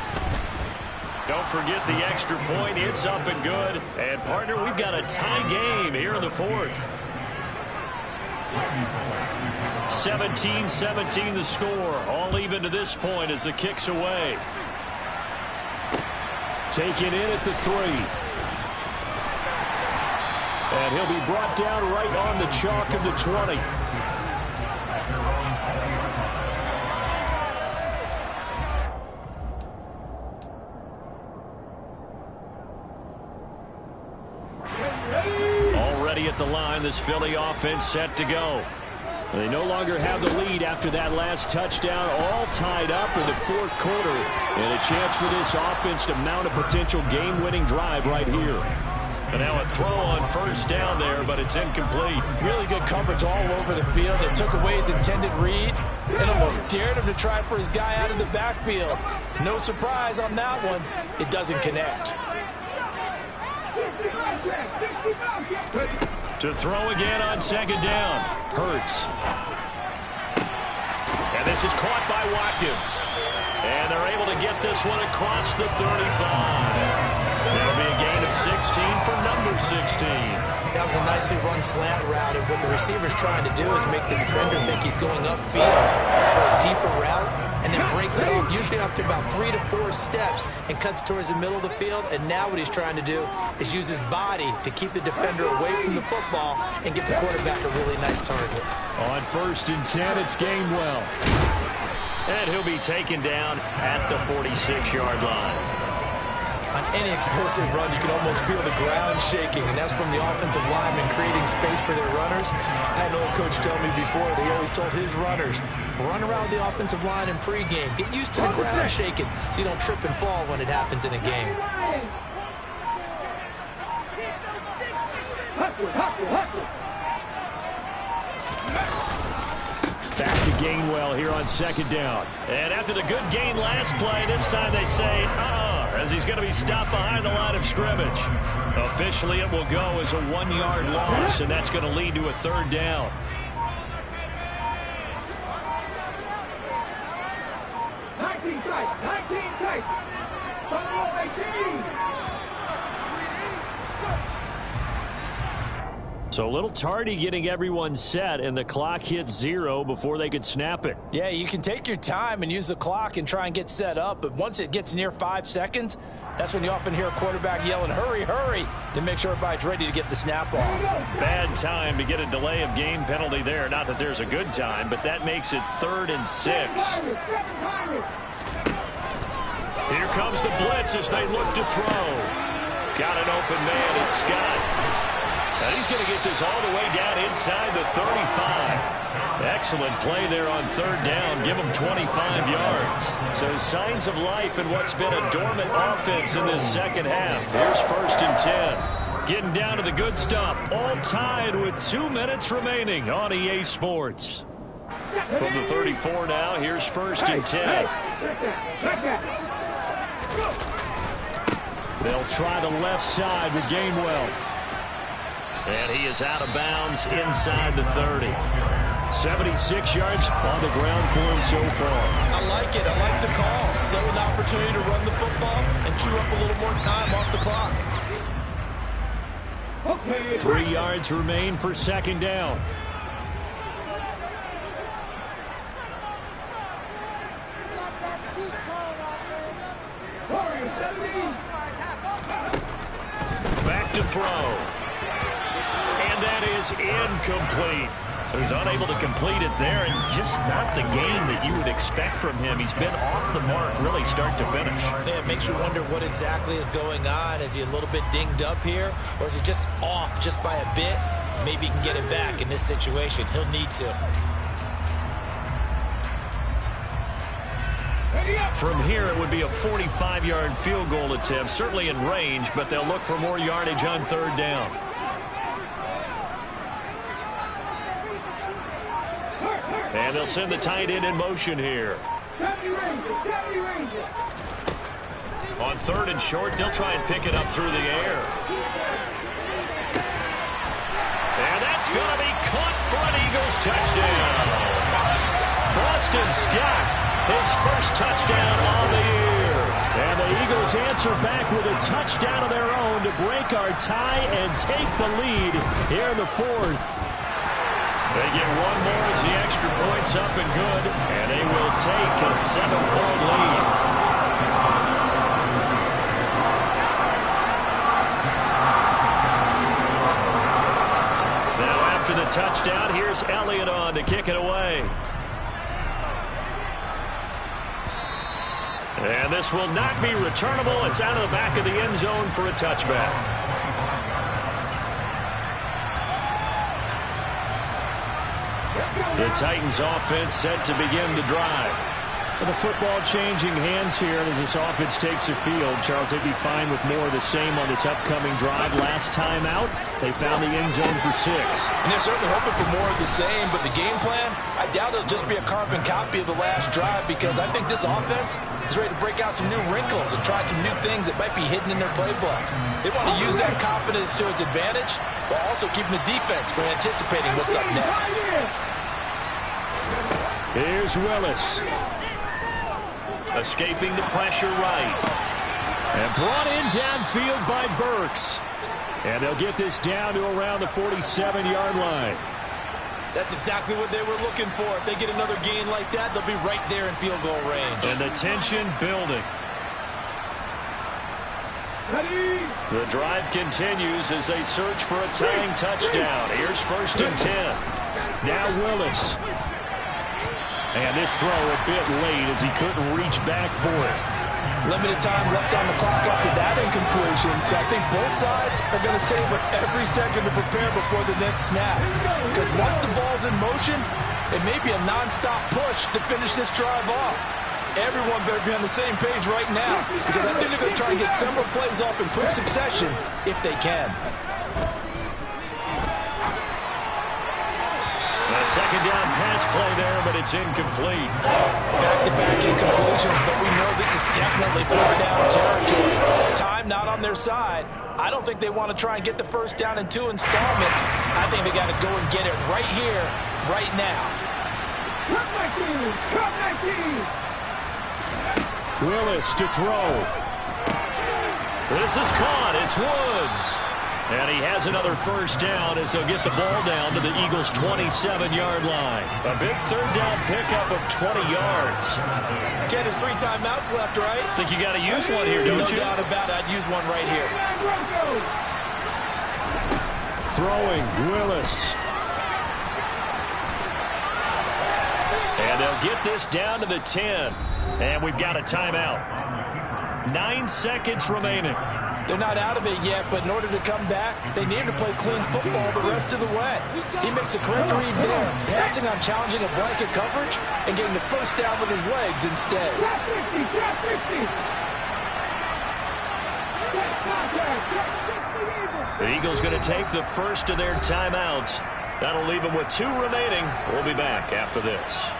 Don't forget the extra point. It's up and good. And, partner, we've got a tie game here in the 4th. 17-17 the score. All even to this point as the kick's away. Taken in at the 3. And he'll be brought down right on the chalk of the 20. Already at the line, this Philly offense set to go. They no longer have the lead after that last touchdown, all tied up in the 4th quarter. And a chance for this offense to mount a potential game-winning drive right here. And now a throw on 1st down there, but it's incomplete. Really good coverage all over the field. It took away his intended read and almost dared him to try for his guy out of the backfield. No surprise on that one. It doesn't connect. To throw again on 2nd down. Hurts. And this is caught by Watkins. And they're able to get this one across the 35. That'll be a gain of 16 for number 16. That was a nicely run slant route, and what the receiver's trying to do is make the defender think he's going upfield for a deeper route. and then breaks it off, usually after about 3 to 4 steps, and cuts towards the middle of the field. And now what he's trying to do is use his body to keep the defender away from the football and give the quarterback a really nice target. On 1st and 10, it's Gainwell. And he'll be taken down at the 46-yard line. On any explosive run, you can almost feel the ground shaking, and that's from the offensive linemen creating space for their runners. I had an old coach tell me before, they always told his runners, run around the offensive line in pregame. Get used to the ground shaking so you don't trip and fall when it happens in a game. Back to Gainwell here on 2nd down. And after the good gain last play, this time they say, as he's going to be stopped behind the line of scrimmage. Officially, it will go as a 1-yard loss, and that's going to lead to a 3rd down. Nineteen tight. So a little tardy getting everyone set, and the clock hits 0 before they could snap it. Yeah, you can take your time and use the clock and try and get set up, but once it gets near 5 seconds, that's when you often hear a quarterback yelling, hurry, hurry, to make sure everybody's ready to get the snap off. Bad time to get a delay of game penalty there. Not that there's a good time, but that makes it 3rd and 6. Here comes the blitz as they look to throw. Got an open man, it's Scott. And he's going to get this all the way down inside the 35. Excellent play there on 3rd down. Give him 25 yards. So signs of life in what's been a dormant offense in this 2nd half. Here's 1st and 10. Getting down to the good stuff. All tied with 2 minutes remaining on EA Sports. From the 34 now, here's 1st and 10. They'll try the left side with Gainwell. And he is out of bounds inside the 30. 76 yards on the ground for him so far. I like it. I like the call. Still an opportunity to run the football and chew up a little more time off the clock. 3 yards remain for 2nd down. Back to throw. That is incomplete. So he's unable to complete it there, and just not the game that you would expect from him. He's been off the mark really start to finish. Yeah, it makes you wonder what exactly is going on. Is he a little bit dinged up here, or is he just off just by a bit? Maybe he can get it back in this situation. He'll need to. From here, it would be a 45-yard field goal attempt, certainly in range, but they'll look for more yardage on 3rd down. And they'll send the tight end in motion here. On 3rd and short, they'll try and pick it up through the air. And that's going to be caught for an Eagles touchdown. Boston Scott, his first touchdown on the year. And the Eagles answer back with a touchdown of their own to break our tie and take the lead here in the 4th. They get one more as the extra point's up and good, and they will take a 7-point lead. Now after the touchdown, here's Elliott on to kick it away. And this will not be returnable. It's out of the back of the end zone for a touchback. The Titans offense set to begin the drive. With the football changing hands here, and as this offense takes the field, Charles, they'd be fine with more of the same on this upcoming drive. Last time out, they found the end zone for 6. And they're certainly hoping for more of the same, but the game plan, I doubt it'll just be a carbon copy of the last drive, because I think this offense is ready to break out some new wrinkles and try some new things that might be hidden in their playbook. They want to use that confidence to its advantage, while also keeping the defense from anticipating what's up next. Here's Willis. Escaping the pressure right. And brought in downfield by Burks. And they'll get this down to around the 47-yard line. That's exactly what they were looking for. If they get another gain like that, they'll be right there in field goal range. And the tension building. Ready. The drive continues as they search for a tying touchdown. Here's 1st and 10. Now Willis. And this throw a bit late as he couldn't reach back for it. Limited time left on the clock after that incompletion, so I think both sides are going to savor every second to prepare before the next snap. Because once the ball's in motion, it may be a non-stop push to finish this drive off. Everyone better be on the same page right now, because I think they're going to try and get several plays off in quick succession if they can. A second down pass play there, but it's incomplete. Back-to-back incompletions, but we know this is definitely fourth down territory. Time not on their side. I don't think they want to try and get the first down in 2 installments. I think they got to go and get it right here, right now. Cut 19. Cut 19. Willis to throw. This is caught. It's Woods. And he has another first down as they'll get the ball down to the Eagles' 27-yard line. A big third down pickup of 20 yards. Ken, there's 3 timeouts left, right? Think you got to use one here, don't you? No doubt about it. I'd use one right here. Throwing, Willis. And they'll get this down to the 10. And we've got a timeout. 9 seconds remaining. They're not out of it yet, but in order to come back, they need to play clean football the rest of the way. He makes a correct read there, passing on challenging a blanket coverage and getting the first down with his legs instead. Drop 50. Drop 50. The Eagles going to take the first of their timeouts. That'll leave them with 2 remaining. We'll be back after this.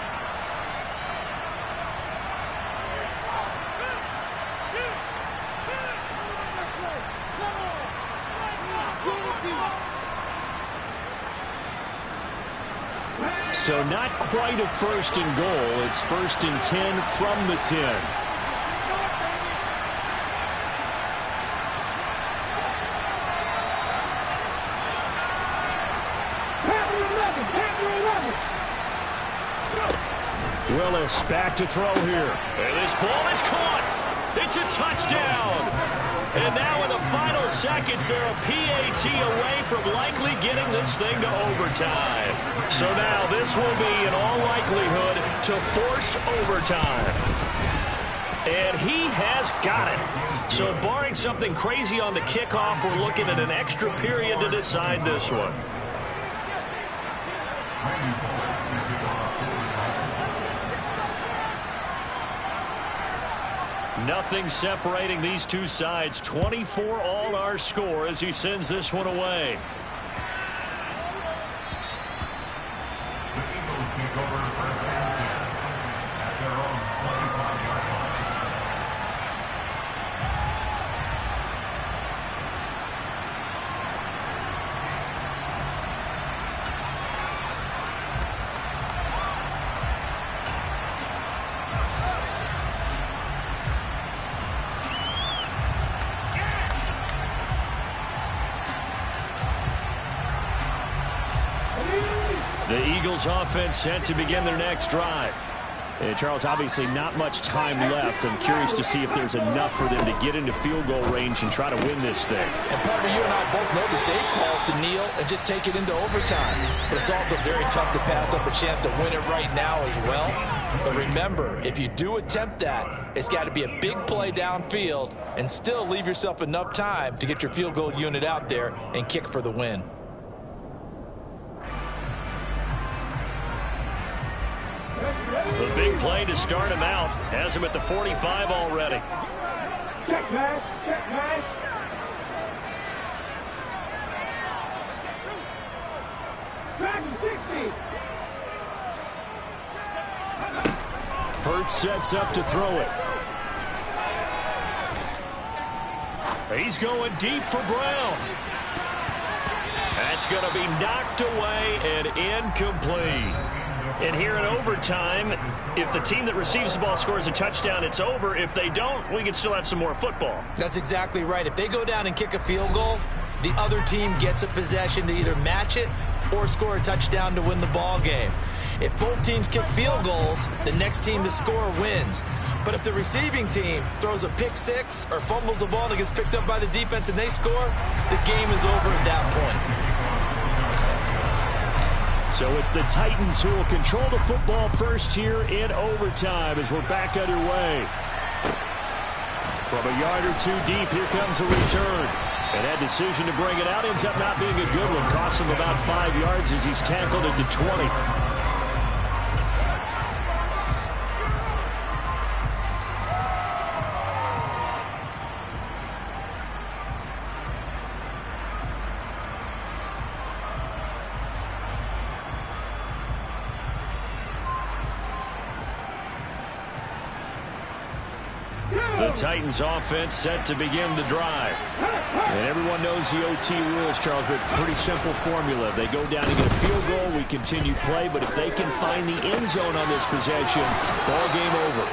So not quite a 1st and goal. It's 1st and 10 from the 10. Willis back to throw here. And this ball is caught. It's a touchdown. And now in the final seconds, they're a PAT away from likely getting this thing to overtime. So now this will be, in all likelihood, to force overtime. And he has got it. So barring something crazy on the kickoff, we're looking at an extra period to decide this one. Nothing separating these two sides. 24 all our score as he sends this one away. The Eagles offense set to begin their next drive. And Charles, obviously not much time left. I'm curious to see if there's enough for them to get into field goal range and try to win this thing. And Parker, you and I both know the safe calls to kneel and just take it into overtime. But it's also very tough to pass up a chance to win it right now as well. But remember, if you do attempt that, it's got to be a big play downfield and still leave yourself enough time to get your field goal unit out there and kick for the win. The big play to start him out. Has him at the 45 already. Check mash. Check mash. Dragon 60. Hurts sets up to throw it. He's going deep for Brown. That's going to be knocked away and incomplete. And here in overtime, if the team that receives the ball scores a touchdown, it's over. If they don't, we can still have some more football. That's exactly right. If they go down and kick a field goal, the other team gets a possession to either match it or score a touchdown to win the ball game. If both teams kick field goals, the next team to score wins. But if the receiving team throws a pick six or fumbles the ball and it gets picked up by the defense and they score, the game is over at that point. So it's the Titans who will control the football first here in overtime as we're back underway. From a yard or two deep, here comes a return. And that decision to bring it out ends up not being a good one. Costs him about 5 yards as he's tackled at the 20. The Titans offense set to begin the drive. And everyone knows the OT rules, Charles, but it's a pretty simple formula. If they go down and get a field goal, we continue play. But if they can find the end zone on this possession, ball game over.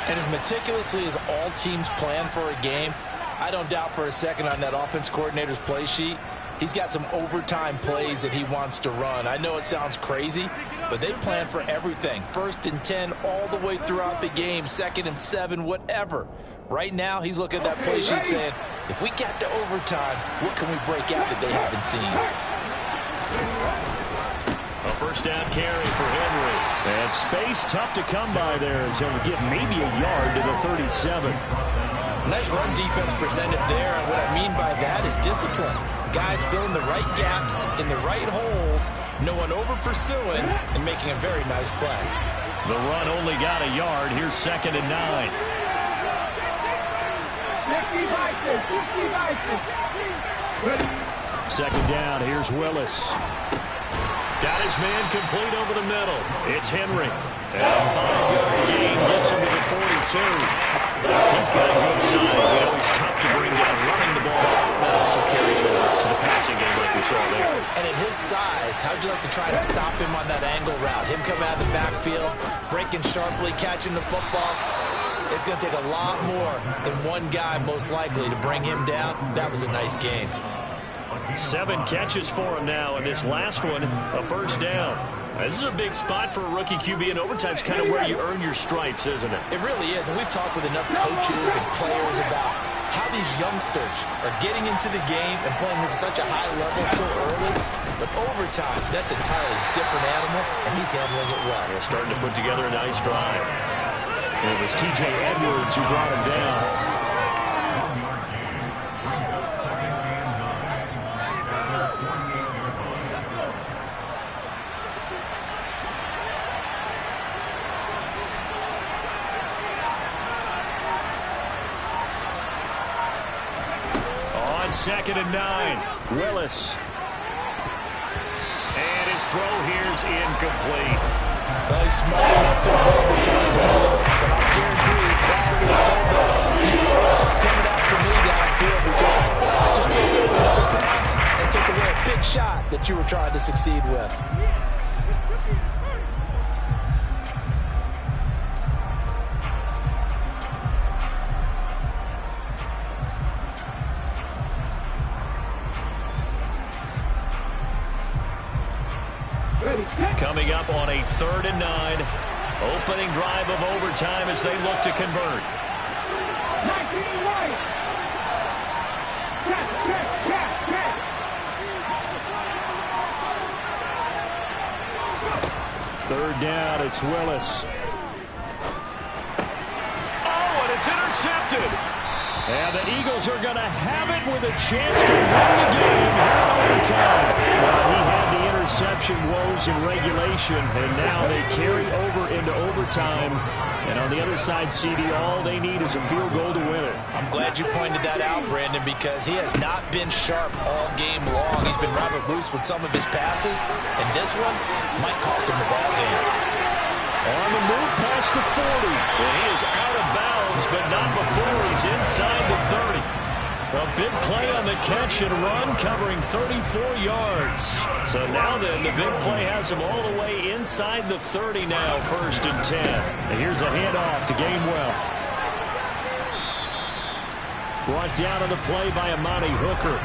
And as meticulously as all teams plan for a game, I don't doubt for a second on that offense coordinator's play sheet, he's got some overtime plays that he wants to run. I know it sounds crazy, but they plan for everything. 1st and 10 all the way throughout the game, 2nd and 7, whatever. Right now, he's looking at that play sheet saying, if we get to overtime, what can we break out that they haven't seen? A first down carry for Henry. And space tough to come by there as he'll get maybe a yard to the 37. Nice run defense presented there, and what I mean by that is discipline. Guys filling the right gaps in the right holes, no one over-pursuing, and making a very nice play. The run only got a yard. Here's 2nd and 9. Second down, here's Willis. Got his man complete over the middle. It's Henry. And a 5-yard gain gets him to the 42. He's got a good side. You know, he's tough to bring down running the ball. That also carries over to the passing game like we saw there. And at his size, how'd you like to try and stop him on that angle route? Him coming out of the backfield, breaking sharply, catching the football. It's going to take a lot more than one guy, most likely, to bring him down. That was a nice game. 7 catches for him now, and this last one, a first down. This is a big spot for a rookie QB, and overtime's kind of where you earn your stripes, isn't it? It really is, and we've talked with enough coaches and players about how these youngsters are getting into the game and playing this at such a high level so early. But overtime, that's an entirely different animal, and he's handling it well. They're starting to put together a nice drive. And it was T.J. Edwards who brought him down. On 2nd and 9, Willis. And his throw here's incomplete. Well, he's smart enough to avoid the territory, but I guarantee you, Bradley was told that he was coming after me downfield because I just made another pass and took away a big shot that you were trying to succeed with. Coming up on a 3rd and 9. Opening drive of overtime as they look to convert. 19 right. Check. 3rd down, it's Willis. Oh, and it's intercepted. And the Eagles are going to have it with a chance to win the game here in overtime. He had the interception woes in regulation, and now they carry over into overtime. And on the other side, CD, all they need is a field goal to win it. I'm glad you pointed that out, Brandon, because he has not been sharp all game long. He's been rather loose with some of his passes, and this one might cost him the ball game. On the move past the 40. And he is out of bounds, but not before he's inside the 30. A big play on the catch and run, covering 34 yards. So now then, the big play has him all the way inside the 30 now, 1st and 10. And here's a handoff to Gainwell. Brought down on the play by Amani Hooker.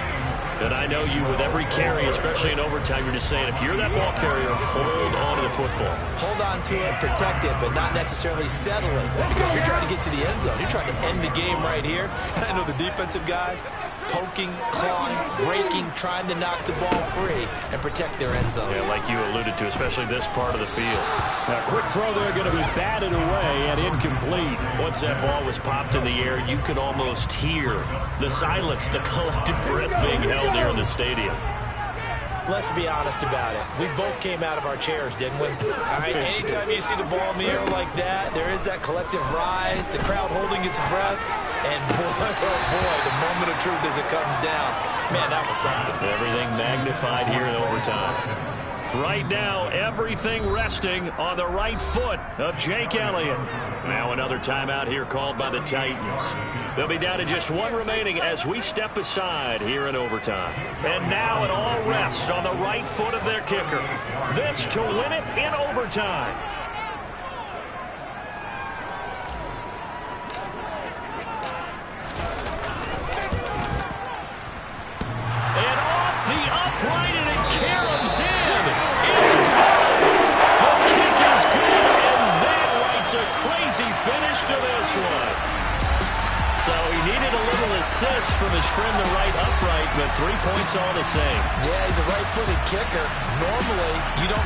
And I know you, with every carry, especially in overtime, you're just saying, if you're that ball carrier, hold on to the football. Hold on to it, protect it, but not necessarily settle it, because you're trying to get to the end zone. You're trying to end the game right here. And I know the defensive guys poking, clawing, breaking, trying to knock the ball free and protect their end zone. Yeah, like you alluded to, especially this part of the field. Now, quick throw there, going to be batted away and incomplete. Once that ball was popped in the air, you could almost hear the silence, the collective breath being held here in the stadium. Let's be honest about it. We both came out of our chairs, didn't we? All right, anytime you see the ball in the air like that, there is that collective rise, the crowd holding its breath, and boy, oh boy, the moment of truth as it comes down. Man, that was something. Everything magnified here in overtime. Right now, everything resting on the right foot of Jake Elliott. Now another timeout here called by the Titans. They'll be down to just one remaining as we step aside here in overtime. And now it all rests on the right foot of their kicker. This to win it in overtime. And off the upright, and it caroms in. It's good. The kick is good, and that writes a crazy finish to this one. So he needed a little assist from his friend the right upright, but 3 points all the same. Yeah, he's a right-footed kicker. Normally, you don't